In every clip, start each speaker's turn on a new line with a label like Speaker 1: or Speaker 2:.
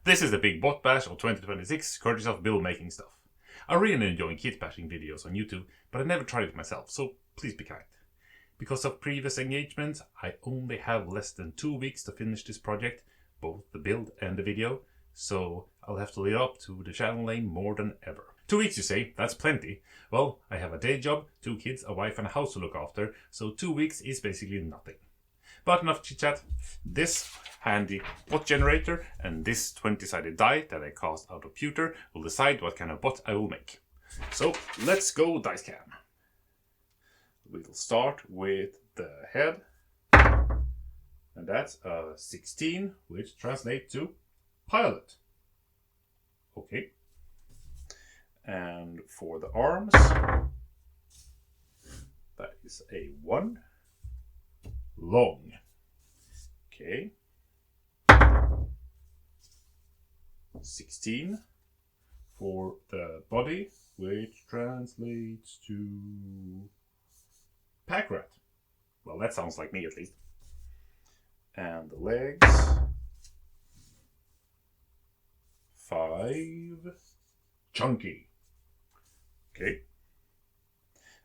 Speaker 1: This is the big bot bash of 2026, courtesy of Bill Making Stuff. I really enjoy kit bashing videos on YouTube, but I never tried it myself, so please be kind. Because of previous engagements, I only have less than 2 weeks to finish this project, both the build and the video, so I'll have to live up to the channel name more than ever. 2 weeks, you say? That's plenty. Well, I have a day job, 2 kids, a wife and a house to look after, so 2 weeks is basically nothing. But enough chit chat. This handy bot generator and this 20-sided die that I cast out of pewter will decide what kind of bot I will make. So let's go dice cam. We'll start with the head, and that's a 16, which translates to pilot. Okay. And for the arms, that is a 1. Long. Okay. 16 for the body, which translates to pack rat. Well, that sounds like me at least. And the legs, 5. Chunky. Okay.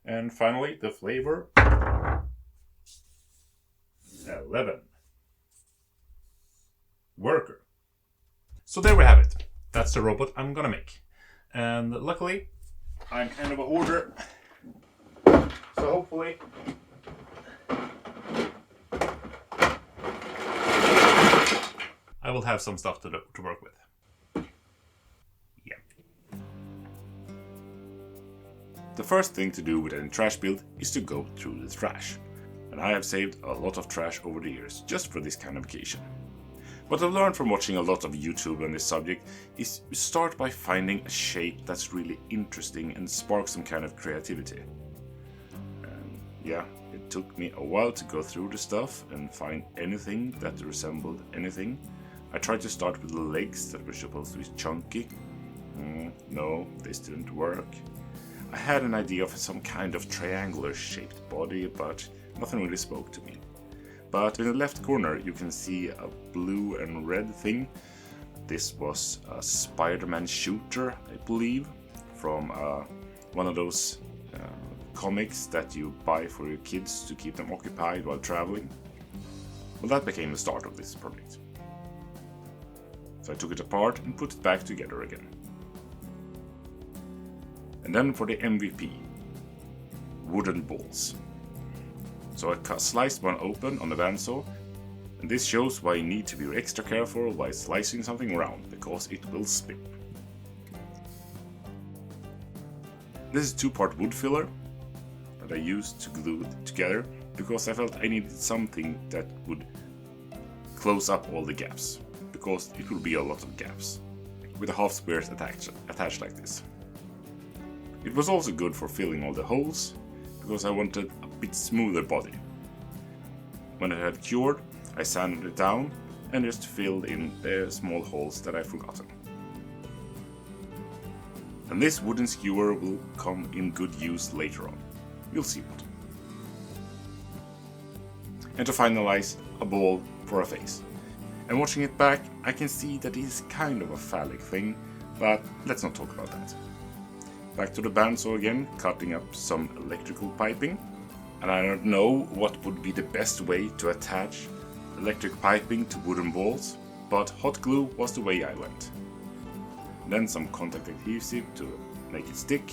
Speaker 1: And finally, the flavor, 11. Worker. So there we have it. That's the robot I'm gonna make. And luckily, I'm kind of a hoarder. So hopefully I will have some stuff to work with. Yeah. The first thing to do with any trash build is to go through the trash. And I have saved a lot of trash over the years just for this kind of occasion. What I've learned from watching a lot of YouTube on this subject is to start by finding a shape that's really interesting and sparks some kind of creativity. And yeah, it took me a while to go through the stuff and find anything that resembled anything. I tried to start with the legs that were supposed to be chunky. No, this didn't work. I had an idea of some kind of triangular shaped body, but nothing really spoke to me. But in the left corner you can see a blue and red thing. This was a Spider-Man shooter, I believe, from one of those comics that you buy for your kids to keep them occupied while traveling. Well, that became the start of this project. So I took it apart and put it back together again. And then for the MVP, wooden balls. So I sliced one open on the bandsaw, and this shows why you need to be extra careful while slicing something around, because it will spin. This is 2-part wood filler that I used to glue it together, because I felt I needed something that would close up all the gaps, because it will be a lot of gaps, with the half squares attached like this. It was also good for filling all the holes, because I wanted a bit smoother body. When it had cured, I sanded it down and just filled in the small holes that I'd forgotten. And this wooden skewer will come in good use later on. You'll see what. And to finalize, a ball for a face. And watching it back, I can see that it is kind of a phallic thing, but let's not talk about that. Back to the bandsaw again, cutting up some electrical piping. And I don't know what would be the best way to attach electric piping to wooden balls, but hot glue was the way I went. Then some contact adhesive to make it stick,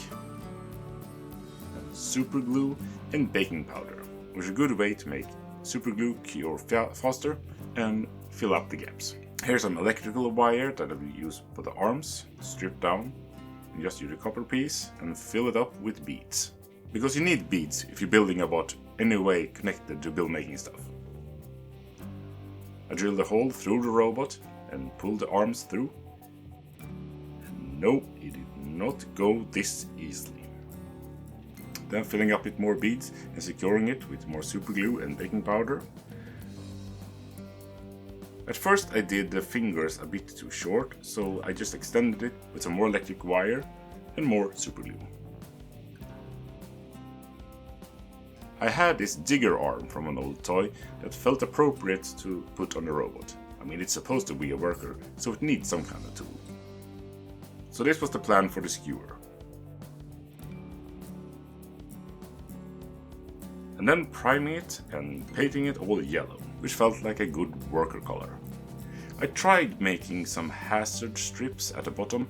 Speaker 1: and super glue and baking powder, which is a good way to make super glue cure faster and fill up the gaps. Here's some electrical wire that I will use for the arms, stripped down. Just use a copper piece and fill it up with beads. Because you need beads if you're building a bot any way connected to Bill Making Stuff. I drilled a hole through the robot and pulled the arms through. And no, it did not go this easily. Then filling up with more beads and securing it with more super glue and baking powder. At first I did the fingers a bit too short, so I just extended it with some more electric wire and more super glue. I had this digger arm from an old toy that felt appropriate to put on the robot. A mean, it's supposed to be a worker, so it needs some kind of tool. So this was the plan for the skewer. And then priming it and painting it all yellow, which felt like a good worker color. I tried making some hazard strips at the bottom,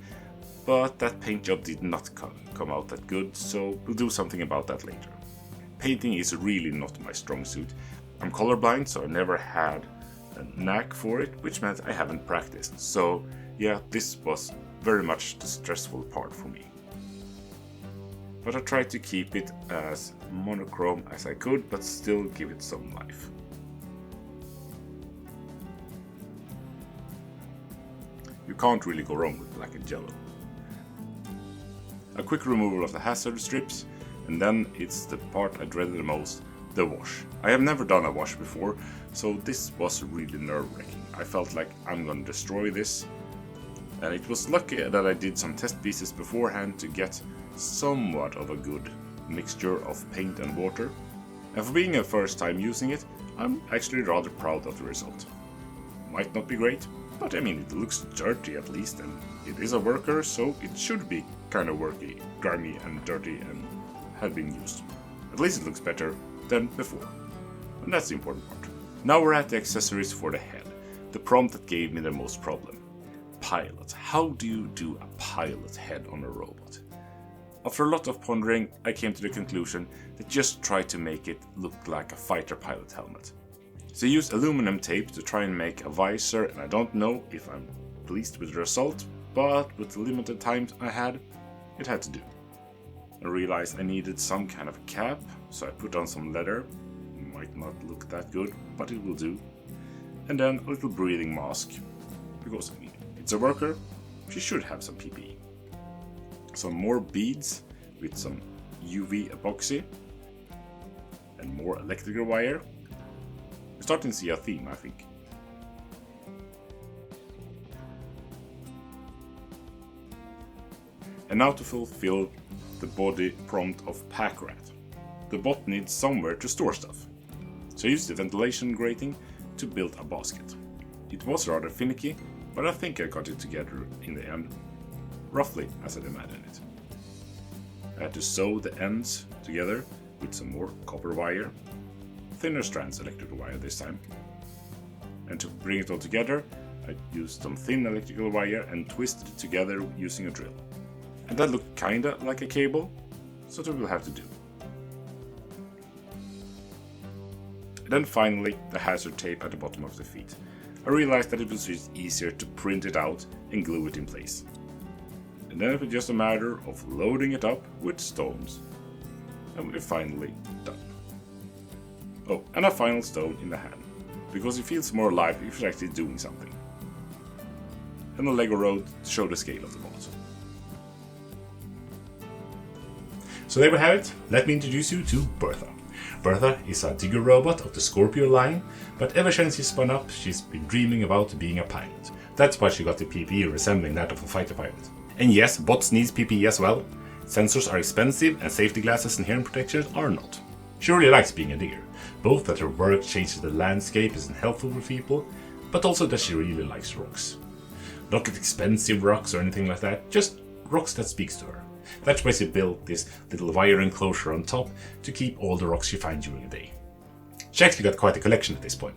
Speaker 1: but that paint job did not come out that good, so we'll do something about that later. Painting is really not my strong suit. I'm colorblind, so I never had a knack for it, which meant I haven't practiced. So yeah, this was very much the stressful part for me. But I tried to keep it as monochrome as I could, but still give it some life. You can't really go wrong with black and yellow. A quick removal of the hazard strips, and then it's the part I dreaded the most, the wash. I have never done a wash before, so this was really nerve-wracking. I felt like I'm gonna destroy this, and it was lucky that I did some test pieces beforehand to get somewhat of a good mixture of paint and water. And for being a first time using it, I'm actually rather proud of the result. Might not be great, but I mean, it looks dirty at least, and it is a worker, so it should be kind of worky, grimy and dirty and had been used. At least it looks better than before. And that's the important part. Now we're at the accessories for the head, the prompt that gave me the most problem. Pilot. How do you do a pilot head on a robot? After a lot of pondering, I came to the conclusion that just try to make it look like a fighter pilot helmet. So I used aluminum tape to try and make a visor, and I don't know if I'm pleased with the result, but with the limited time I had, it had to do. I realized I needed some kind of cap, so I put on some leather. Might not look that good, but it will do. And then a little breathing mask, because I mean, it's a worker, she should have some PPE. Some more beads with some UV epoxy, and more electrical wire. We're starting to see a theme, I think. And now to fulfill the body prompt of pack rat. The bot needs somewhere to store stuff. So I used the ventilation grating to build a basket. It was rather finicky, but I think I got it together in the end, roughly as I'd imagined it. I had to sew the ends together with some more copper wire, thinner strands electrical wire this time. And to bring it all together, I used some thin electrical wire and twisted it together using a drill. And that looked kinda like a cable, so that will have to do. And then finally, the hazard tape at the bottom of the feet. I realized that it was just easier to print it out and glue it in place. And then it was just a matter of loading it up with stones. And we're finally done. Oh, and a final stone in the hand, because it feels more alive if you're actually doing something. And a Lego road to show the scale of the bot. So there we have it. Let me introduce you to Bertha. Bertha is a digger robot of the Scorpio line, but ever since she spun up, she's been dreaming about being a pilot. That's why she got the PPE resembling that of a fighter pilot. And yes, bots need PPE as well. Sensors are expensive and safety glasses and hearing protections are not. She really likes being a digger, both that her work changes the landscape isn't helpful for people, but also that she really likes rocks. Not expensive rocks or anything like that, just rocks that speaks to her. That's why she built this little wire enclosure on top to keep all the rocks she finds during the day. She actually got quite a collection at this point.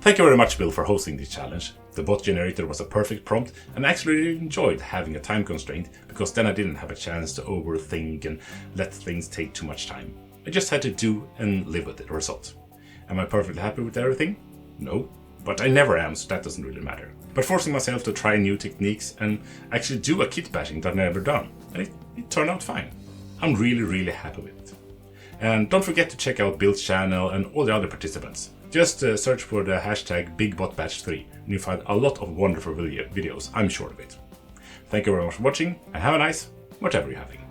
Speaker 1: Thank you very much, Bill, for hosting this challenge. The bot generator was a perfect prompt, and I actually really enjoyed having a time constraint, because then I didn't have a chance to overthink and let things take too much time. I just had to do and live with the result. Am I perfectly happy with everything? No, but I never am, so that doesn't really matter. But forcing myself to try new techniques and actually do a kit bashing that I've never done, and it turned out fine. I'm really happy with it. And don't forget to check out Bill's channel and all the other participants. Just search for the hashtag BigBotBatch3 and you'll find a lot of wonderful videos, I'm sure of it. Thank you very much for watching, and have a nice whatever you're having.